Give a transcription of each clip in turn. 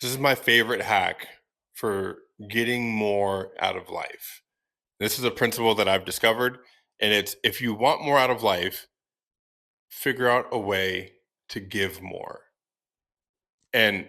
This is my favorite hack for getting more out of life. This is a principle that I've discovered, and it's if you want more out of life, figure out a way to give more. And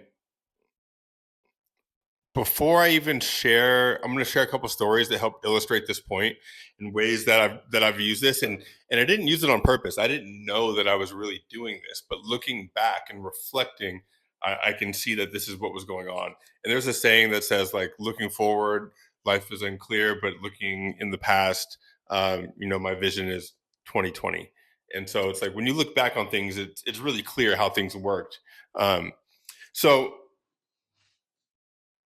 before I even share, I'm going to share a couple stories that help illustrate this point in ways that I've used this, and I didn't use it on purpose. I didn't know that I was really doing this, but looking back and reflecting, I can see that this is what was going on. And there's a saying that says like, looking forward, life is unclear, but looking in the past, my vision is 2020. And so it's like when you look back on things, it's really clear how things worked. Um, so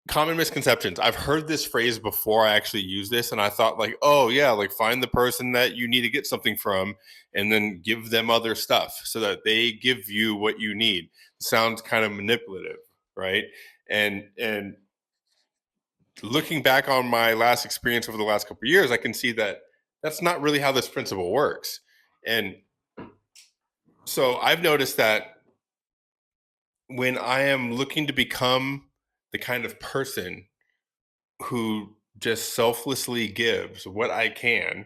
common misconceptions. I've heard this phrase before I actually use this, and I thought like, oh yeah, like find the person that you need to get something from, and then give them other stuff so that they give you what you need. Sounds kind of manipulative, right? And looking back on my last experience over the last couple of years, I can see that that's not really how this principle works. And so I've noticed that when I am looking to become the kind of person who just selflessly gives what I can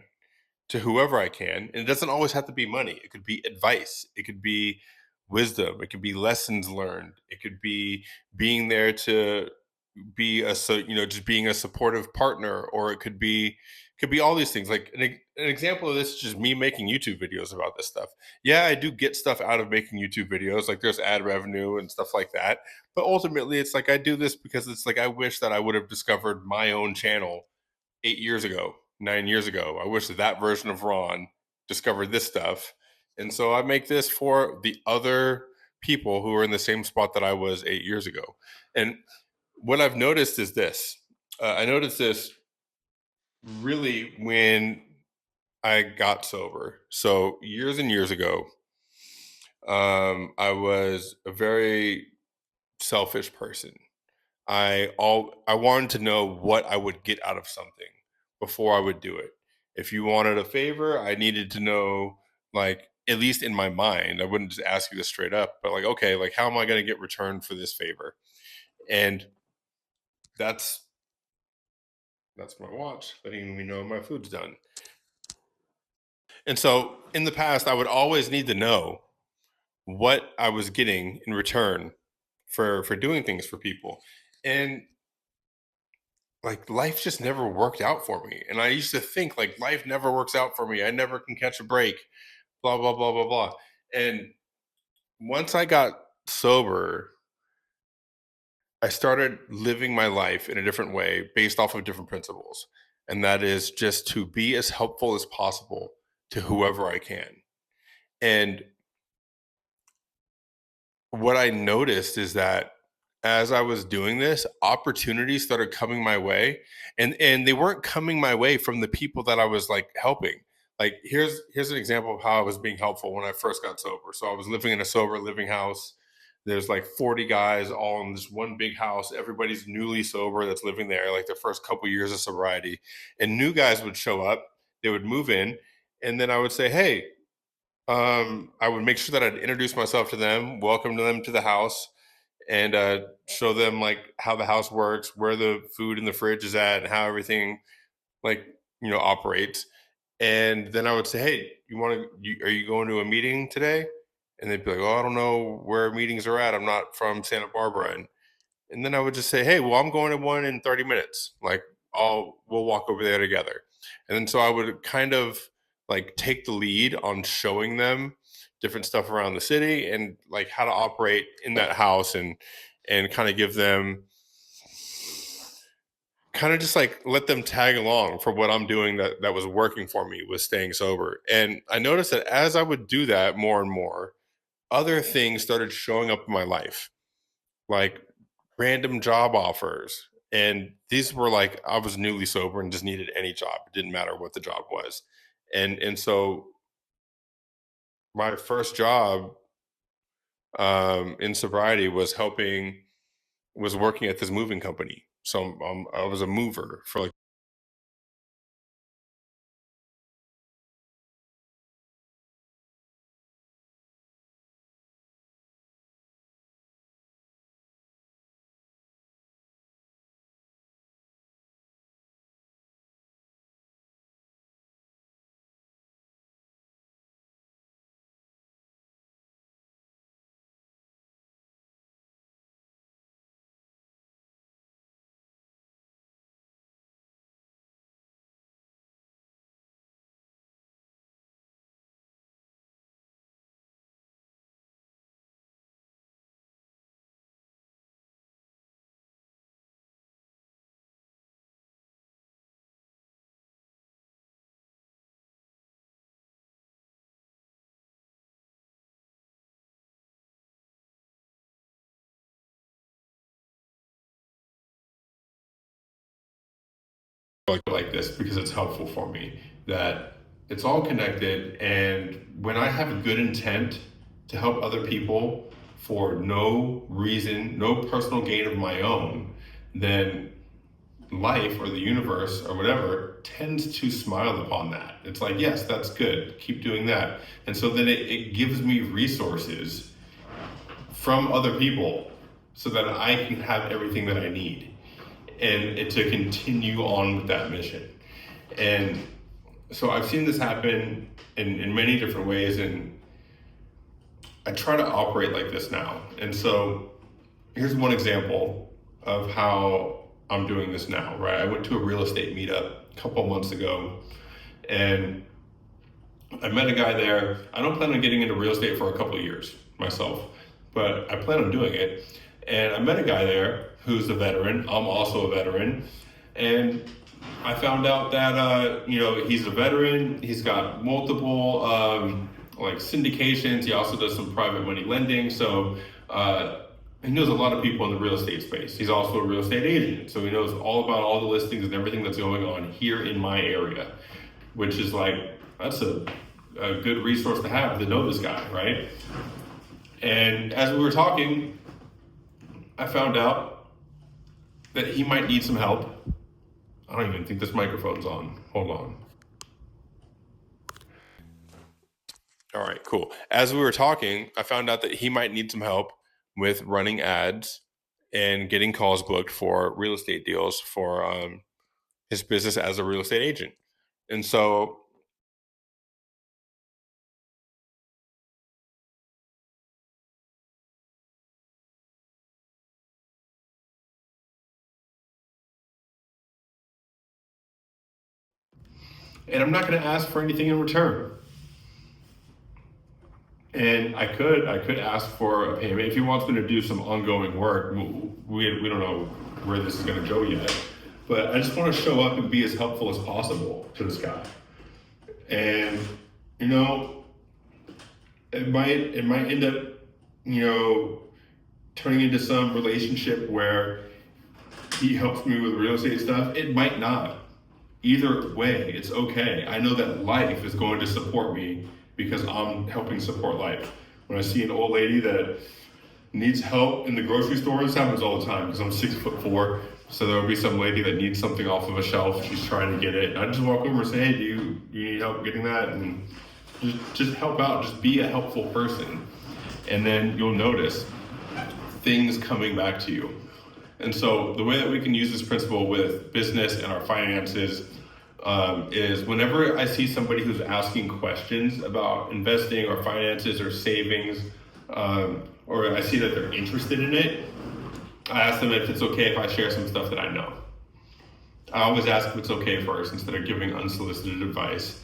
to whoever I can. And it doesn't always have to be money. It could be advice. It could be wisdom. It could be lessons learned. It could be being there to be just being a supportive partner, or it could be all these things. Like an example of this is just me making YouTube videos about this stuff. Yeah, I do get stuff out of making YouTube videos, like there's ad revenue and stuff like that, but ultimately it's like I do this because it's like I wish that I would have discovered my own channel 8 years ago, 9 years ago. I wish that that version of Ron discovered this stuff. And so I make this for the other people who are in the same spot that I was 8 years ago. And what I've noticed is this. I noticed this really when I got sober. So years and years ago, I was a very selfish person. I wanted to know what I would get out of something before I would do it. If you wanted a favor, I needed to know, like, at least in my mind, I wouldn't just ask you this straight up, but like, okay, like how am I going to get returned for this favor? And that's that's my watch letting me know my food's done. And so in the past, I would always need to know what I was getting in return for doing things for people. And like life just never worked out for me. And I used to think like life never works out for me. I never can catch a break, blah, blah, blah, blah, blah. And once I got sober, I started living my life in a different way based off of different principles. And that is just to be as helpful as possible to whoever I can. And what I noticed is that as I was doing this, opportunities started coming my way, and they weren't coming my way from the people that I was like helping. Like here's an example of how I was being helpful when I first got sober. So I was living in a sober living house. There's like 40 guys all in this one big house. Everybody's newly sober that's living there, like the first couple years of sobriety. And new guys would show up, they would move in, and then I would say, "Hey, I would make sure that I'd introduce myself to them, welcome them to the house, and show them like how the house works, where the food in the fridge is at, and how everything like operates. And then I would say, "Hey, are you going to a meeting today?" And they'd be like, "Oh, I don't know where meetings are at. I'm not from Santa Barbara." And then I would just say, "Hey, well, I'm going to one in 30 minutes. Like, we'll walk over there together." And then so I would kind of like take the lead on showing them different stuff around the city and like how to operate in that house, and kind of give them kind of just like let them tag along for what I'm doing that was working for me with staying sober. And I noticed that as I would do that more and more, other things started showing up in my life, like random job offers. And these were like I was newly sober and just needed any job. It didn't matter what the job was. And so my first job in sobriety was working at this moving company. So I was a mover for like like this because it's helpful for me, that it's all connected. And when I have a good intent to help other people for no reason, no personal gain of my own, then life or the universe or whatever tends to smile upon that. It's like, yes, that's good. Keep doing that. And so then it gives me resources from other people so that I can have everything that I need and to continue on with that mission. And so I've seen this happen in many different ways, and I try to operate like this now. And so here's one example of how I'm doing this now, right? I went to a real estate meetup a couple months ago, and I met a guy there. I don't plan on getting into real estate for a couple of years myself, but I plan on doing it. And I met a guy there who's a veteran. I'm also a veteran. And I found out that, he's a veteran. He's got multiple like syndications. He also does some private money lending. So he knows a lot of people in the real estate space. He's also a real estate agent. So he knows all about all the listings and everything that's going on here in my area, which is like, that's a good resource to have to know this guy, right? And as we were talking, I found out that he might need some help. I don't even think this microphone's on. Hold on. All right, cool. As we were talking, I found out that he might need some help with running ads and getting calls booked for real estate deals for his business as a real estate agent. And so and I'm not going to ask for anything in return. And I could ask for a payment if he wants me to do some ongoing work. We don't know where this is going to go yet, but I just want to show up and be as helpful as possible to this guy. And it might end up turning into some relationship where he helps me with real estate stuff. It might not. Either way, it's okay. I know that life is going to support me because I'm helping support life. When I see an old lady that needs help in the grocery store, this happens all the time because I'm 6'4". So there'll be some lady that needs something off of a shelf. She's trying to get it. And I just walk over and say, hey, do you need help getting that? And just help out. Just be a helpful person. And then you'll notice things coming back to you. And so the way that we can use this principle with business and our finances is whenever I see somebody who's asking questions about investing or finances or savings, or I see that they're interested in it, I ask them if it's okay if I share some stuff that I know. I always ask if it's okay first instead of giving unsolicited advice.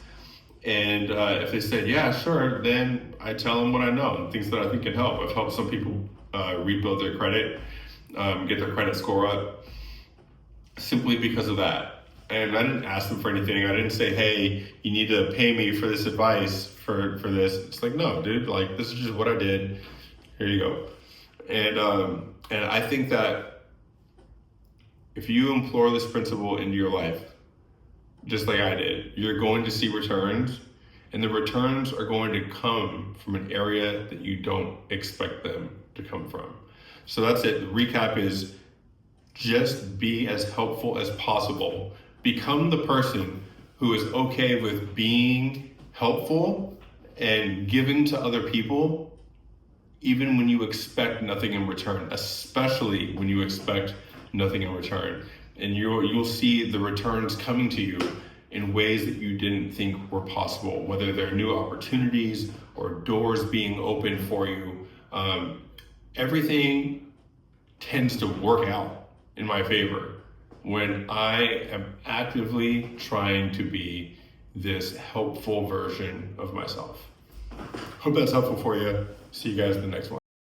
And if they said, yeah, sure, then I tell them what I know and things that I think can help. I've helped some people rebuild their credit, get their credit score up simply because of that. And I didn't ask them for anything. I didn't say, hey, you need to pay me for this advice for this. It's like, no, dude, like this is just what I did. Here you go. And I think that if you employ this principle into your life, just like I did, you're going to see returns, and the returns are going to come from an area that you don't expect them to come from. So that's it. The recap is just be as helpful as possible. Become the person who is okay with being helpful and giving to other people, even when you expect nothing in return, especially when you expect nothing in return. And you'll see the returns coming to you in ways that you didn't think were possible, whether they're new opportunities or doors being opened for you. Everything tends to work out in my favor when I am actively trying to be this helpful version of myself. Hope that's helpful for you. See you guys in the next one.